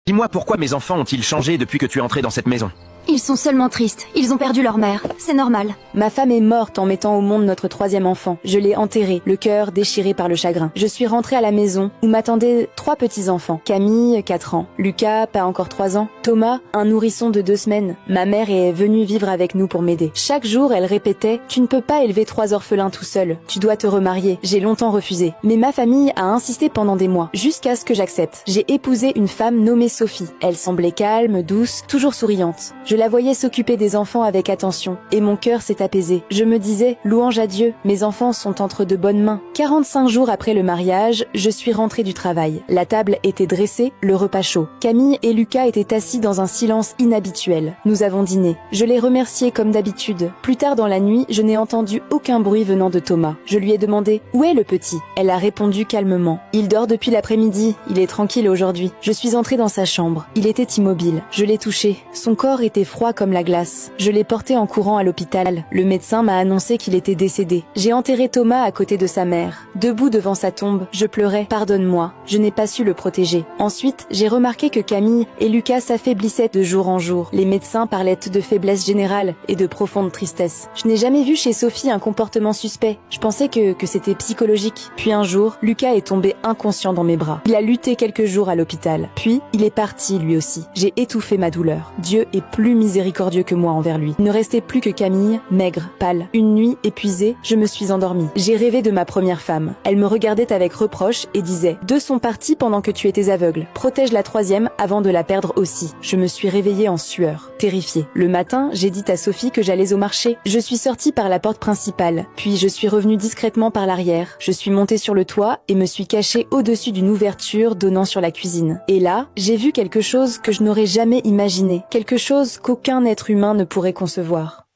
Dis-moi pourquoi mes enfants ont-ils changé depuis que tu es entré dans cette maison? Ils sont seulement tristes, ils ont perdu leur mère, c'est normal. Ma femme est morte en mettant au monde notre troisième enfant. Je l'ai enterré, le cœur déchiré par le chagrin. Je suis rentrée à la maison où m'attendaient 3 petits-enfants. Camille, 4 ans. Lucas, pas encore 3 ans. Thomas, un nourrisson de 2 semaines. Ma mère est venue vivre avec nous pour m'aider. Chaque jour, elle répétait « Tu ne peux pas élever 3 orphelins tout seul. Tu dois te remarier. » J'ai longtemps refusé. Mais ma famille a insisté pendant des mois, jusqu'à ce que j'accepte. J'ai épousé une femme nommée Sophie. Elle semblait calme, douce, toujours souriante. Je la voyais s'occuper des enfants avec attention, et mon cœur s'est apaisé. Je me disais, louange à Dieu, mes enfants sont entre de bonnes mains. 45 jours après le mariage, je suis rentrée du travail. La table était dressée, le repas chaud. Camille et Lucas étaient assis dans un silence inhabituel. Nous avons dîné. Je les remerciais comme d'habitude. Plus tard dans la nuit, je n'ai entendu aucun bruit venant de Thomas. Je lui ai demandé, où est le petit? Elle a répondu calmement. Il dort depuis l'après-midi, il est tranquille aujourd'hui. Je suis entrée dans sa chambre. Il était immobile. Je l'ai touché. Son corps était froid comme la glace. Je l'ai porté en courant à l'hôpital. Le médecin m'a annoncé qu'il était décédé. J'ai enterré Thomas à côté de sa mère. Debout devant sa tombe, je pleurais. Pardonne-moi, je n'ai pas su le protéger. Ensuite, j'ai remarqué que Camille et Lucas s'affaiblissaient de jour en jour. Les médecins parlaient de faiblesse générale et de profonde tristesse. Je n'ai jamais vu chez Sophie un comportement suspect. Je pensais que c'était psychologique. Puis un jour, Lucas est tombé inconscient dans mes bras. Il a lutté quelques jours à l'hôpital. Puis, il est parti lui aussi. J'ai étouffé ma douleur. Dieu est plus miséricordieux que moi envers lui. Il ne restait plus que Camille, maigre, pâle. Une nuit, épuisée, je me suis endormie. J'ai rêvé de ma première femme. Elle me regardait avec reproche et disait « 2 sont partis pendant que tu étais aveugle. Protège la 3e avant de la perdre aussi. » Je me suis réveillée en sueur, terrifiée. Le matin, j'ai dit à Sophie que j'allais au marché. Je suis sortie par la porte principale, puis je suis revenue discrètement par l'arrière. Je suis montée sur le toit et me suis cachée au-dessus d'une ouverture donnant sur la cuisine. Et là, j'ai vu quelque chose que je n'aurais jamais imaginé. Quelque chose qu'aucun être humain ne pourrait concevoir.